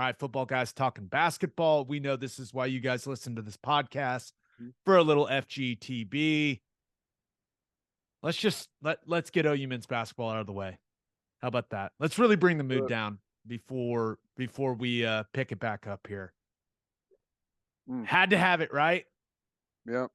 right, football guys talking basketball. We know this is why you guys listen to this podcast Mhm. for a little FGTB. Let's get OU men's basketball out of the way. How about that? Let's really bring the mood down before we pick it back up here. Had to have it, right? Yeah.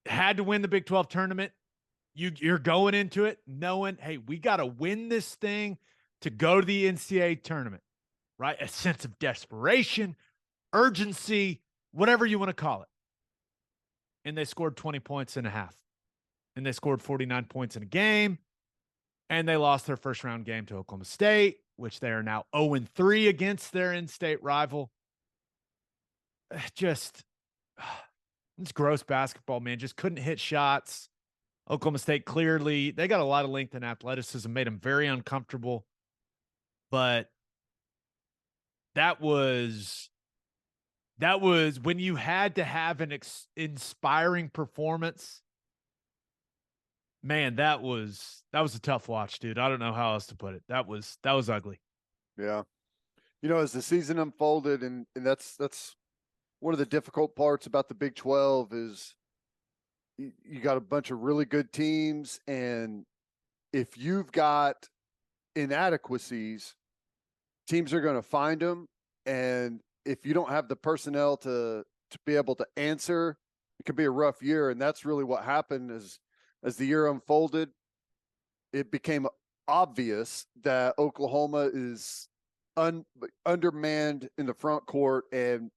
Had to win the Big 12 tournament. You're going into it knowing, hey, we got to win this thing to go to the NCAA tournament, right? A sense of desperation, urgency, whatever you want to call it. And they scored 20 points and a half. And they scored 49 points in a game. And they lost their first round game to Oklahoma State, which they are now 0-3 against their in-state rival. Just, it's gross basketball, man. Just couldn't hit shots. Oklahoma State clearly, they got a lot of length and athleticism, made them very uncomfortable. But that was when you had to have an inspiring performance. Man, that was a tough watch, dude. I don't know how else to put it. That was ugly. Yeah. As the season unfolded, and that's one of the difficult parts about the Big 12 is you got a bunch of really good teams, and if you've got inadequacies, teams are going to find them, and if you don't have the personnel to be able to answer, it could be a rough year. And that's really what happened as the year unfolded. It became obvious that Oklahoma is undermanned in the front court, and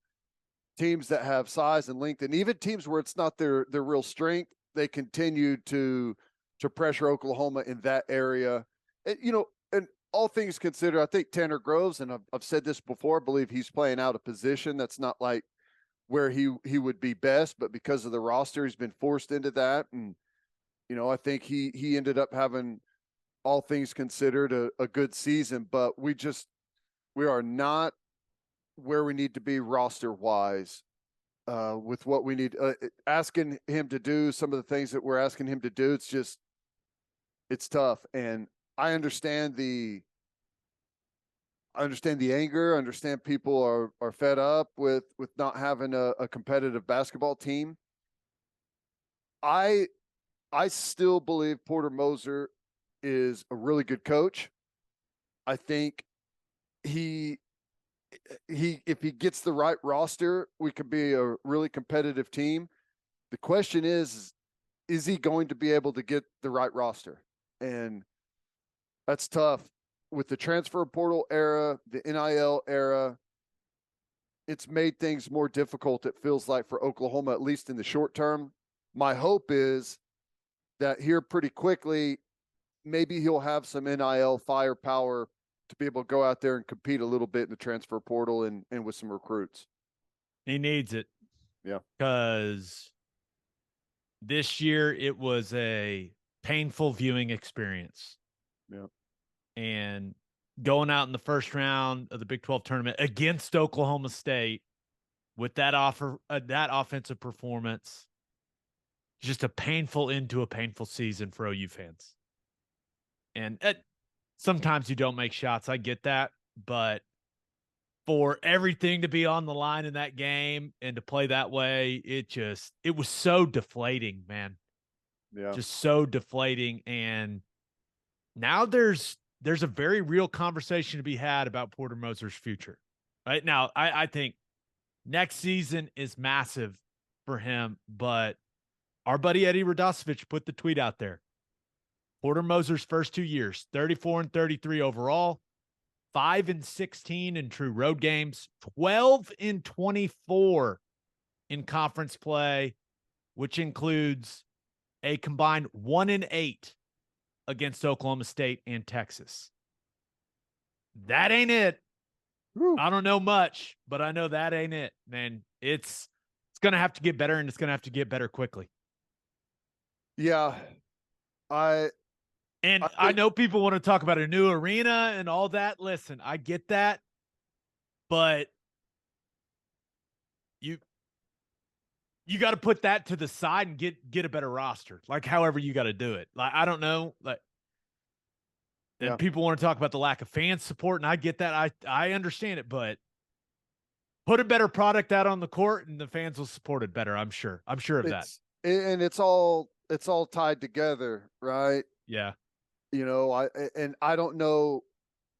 teams that have size and length, and even teams where it's not their real strength, they continue to pressure Oklahoma in that area. And, and all things considered, I think Tanner Groves, and I've said this before, I believe he's playing out of position. That's not like where he would be best, but because of the roster, he's been forced into that. And, I think he ended up having, all things considered, a good season, but we are not where we need to be roster wise with what we need. Asking him to do some of the things that we're asking him to do, it's tough. And I understand the anger. I understand people are fed up with not having a competitive basketball team. I still believe Porter Moser is a really good coach. I think if he gets the right roster, we could be a really competitive team. The question is he going to be able to get the right roster? And that's tough. With the transfer portal era, the NIL era, it's made things more difficult, it feels like, for Oklahoma, at least in the short term. My hope is that here pretty quickly, maybe he'll have some NIL firepower to be able to go out there and compete a little bit in the transfer portal and with some recruits. He needs it. Yeah. Because this year it was a painful viewing experience. Yeah. And going out in the first round of the Big 12 tournament against Oklahoma State with that offensive performance, just a painful end to a painful season for OU fans. And sometimes you don't make shots. I get that. But for everything to be on the line in that game and to play that way, it was so deflating, man. Yeah. Just so deflating. And now there's a very real conversation to be had about Porter Moser's future. Right now, I think next season is massive for him, but our buddy Eddie Radosevich put the tweet out there. Porter Moser's first 2 years, 34-33 overall, 5-16 in true road games, 12-24 in conference play, which includes a combined 1-8 against Oklahoma State and Texas. That ain't it. Woo. I don't know much, but I know that ain't it, man. It's going to have to get better, and it's going to have to get better quickly. Yeah. I know people want to talk about a new arena and all that. Listen, I get that, but you got to put that to the side and get a better roster. Like, however you got to do it. Like, I don't know. Like, and people want to talk about the lack of fan support, and I get that. I understand it, but Put a better product out on the court, and the fans will support it better. I'm sure. I'm sure of that. And it's all tied together, right? Yeah. You know, I don't know.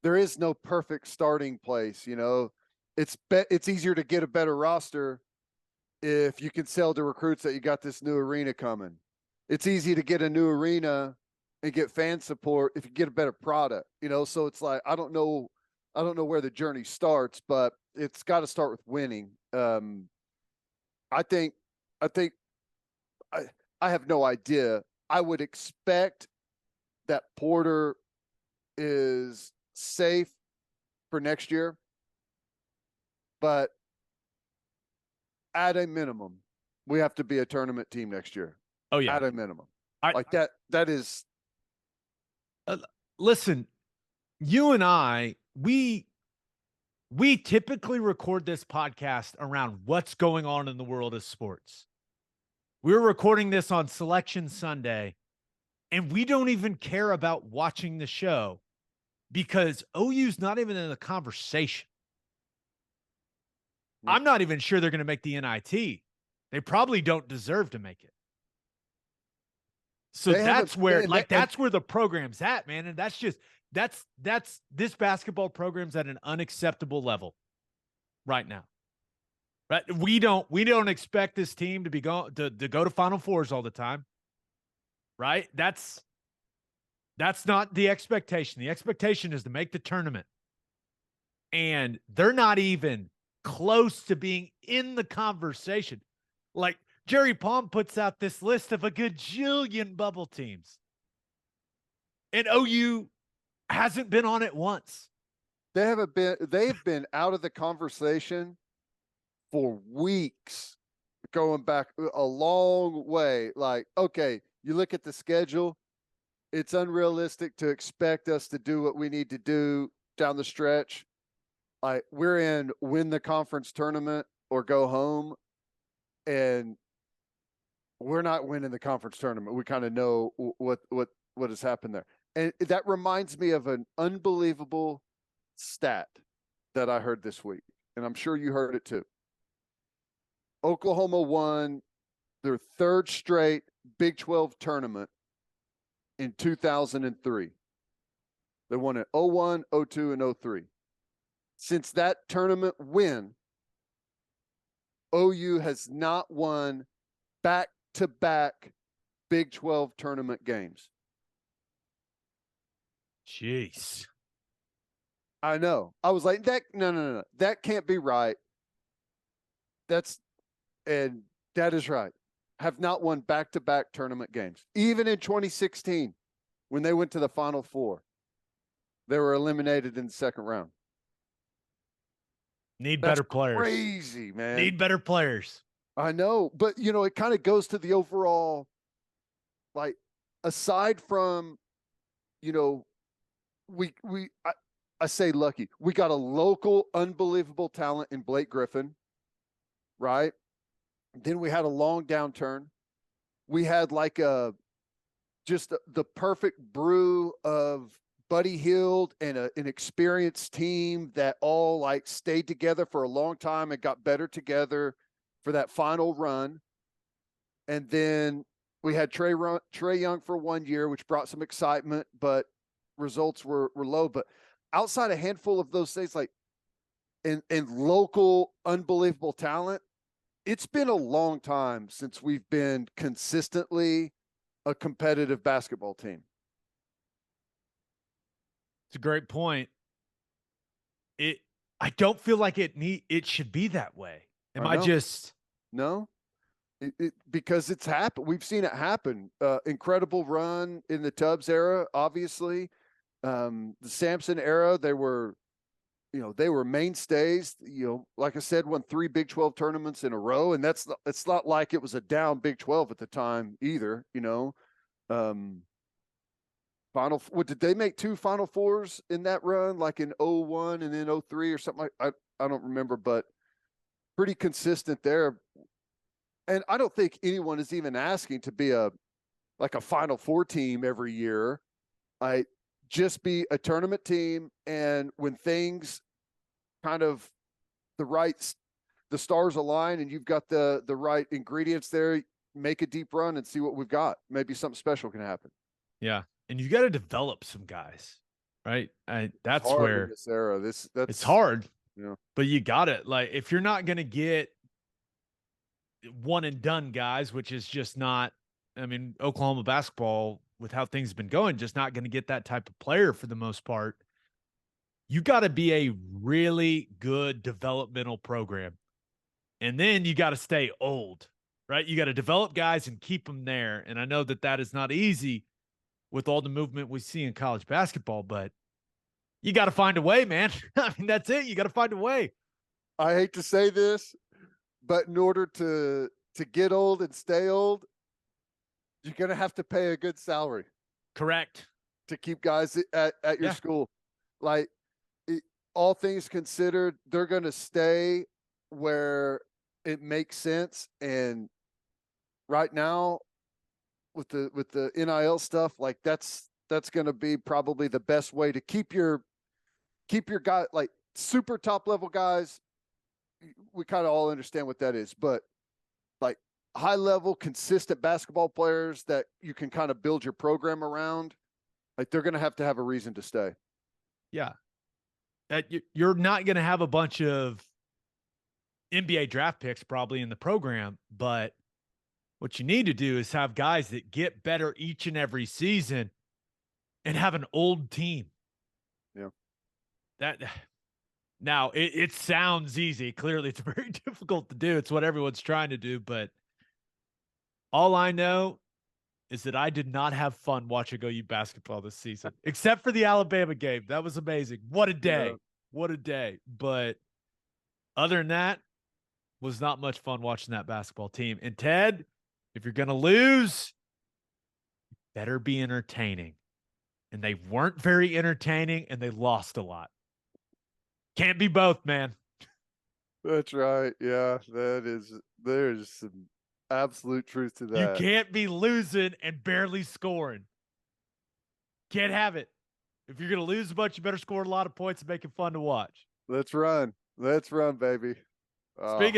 There is no perfect starting place. You know, it's easier to get a better roster if you can sell to recruits that you got this new arena coming. It's easy to get a new arena and get fan support if you get a better product. You know, so it's like I don't know where the journey starts, but it's got to start with winning. I think I have no idea. I would expect that Porter is safe for next year, but at a minimum, we have to be a tournament team next year. Oh yeah, at a minimum. That is. Listen, you and I, we typically record this podcast around what's going on in the world of sports. We're recording this on Selection Sunday, and we don't even care about watching the show because OU's not even in the conversation. Yeah. I'm not even sure they're going to make the NIT. They probably don't deserve to make it. So that's where the program's at, man. And that's this basketball program's at an unacceptable level right now. Right? We don't expect this team to be to go to Final Fours all the time. Right? That's not the expectation. The expectation is to make the tournament. And they're not even close to being in the conversation. Like Jerry Palm puts out this list of a gajillion bubble teams. And OU hasn't been on it once. They've been out of the conversation for weeks, going back a long way. Like, okay, you look at the schedule, it's unrealistic to expect us to do what we need to do down the stretch. Like, we're in win the conference tournament or go home, and we're not winning the conference tournament. We kind of know what has happened there. And that reminds me of an unbelievable stat that I heard this week, and I'm sure you heard it too. Oklahoma won their third straight Big 12 tournament in 2003. They won it 01, 02, and 03. Since that tournament win, OU has not won back-to-back Big 12 tournament games. Jeez. I know. I was like, no. That can't be right. And that is right. Have not won back-to-back tournament games. Even in 2016, when they went to the Final Four, they were eliminated in the second round. Need better players. Crazy, man. Need better players. I know, but it kind of goes to the overall, like, aside from, I say lucky. We got a local unbelievable talent in Blake Griffin, right? Then we had a long downturn. We had just the perfect brew of Buddy Hield and an experienced team that all stayed together for a long time and got better together for that final run. And then we had Trae Young for 1 year, which brought some excitement, but results were low. But outside a handful of those things, and local unbelievable talent, it's been a long time since we've been consistently a competitive basketball team. It's a great point. I don't feel like it should be that way. Am I just no? Because it's happened. We've seen it happen. Incredible run in the Tubbs era, obviously. The Sampson era, they were mainstays. Like I said, won 3 Big 12 tournaments in a row, and it's not like it was a down Big 12 at the time either. What did they make 2 Final Fours in that run, like in 01 and then 03 or something like I don't remember, but pretty consistent there. And I don't think anyone is even asking to be a Final Four team every year. Just be a tournament team, and when things kind of the right the stars align and you've got the right ingredients there, make a deep run and see what we've got. Maybe something special can happen. Yeah. And you got to develop some guys, right? That's hard in where this era. That's it's hard, Yeah. but you got it. Like, if you're not going to get one and done guys, which is just not, I mean, Oklahoma basketball, with how things have been going, just not going to get that type of player for the most part. You got to be a really good developmental program. And then you got to stay old, right? You got to develop guys and keep them there. And I know that that is not easy with all the movement we see in college basketball, but you got to find a way, man. I mean, that's it. You got to find a way. I hate to say this, but in order to get old and stay old, you're going to have to pay a good salary. Correct. To keep guys at your school. Like, all things considered, they're going to stay where it makes sense. And right now, with the NIL stuff, like that's going to be probably the best way to keep your guy, like super top level guys. We kind of all understand what that is, but like high level, consistent basketball players that you can kind of build your program around, like they're going to have a reason to stay. Yeah. You're not going to have a bunch of NBA draft picks probably in the program, but what you need to do is have guys that get better each and every season and have an old team. Yeah. That now it sounds easy. Clearly, it's very difficult to do. It's what everyone's trying to do, but all I know is that I did not have fun watching OU basketball this season, except for the Alabama game. That was amazing. What a day. Yeah. What a day. But other than that, was not much fun watching that basketball team. And Ted, if you're going to lose, you better be entertaining. And they weren't very entertaining, and they lost a lot. Can't be both, man. That's right. Yeah, there's some absolute truth to that. You can't be losing and barely scoring. Can't have it. If you're going to lose a bunch, you better score a lot of points and make it fun to watch. Let's run. Let's run, baby. Speaking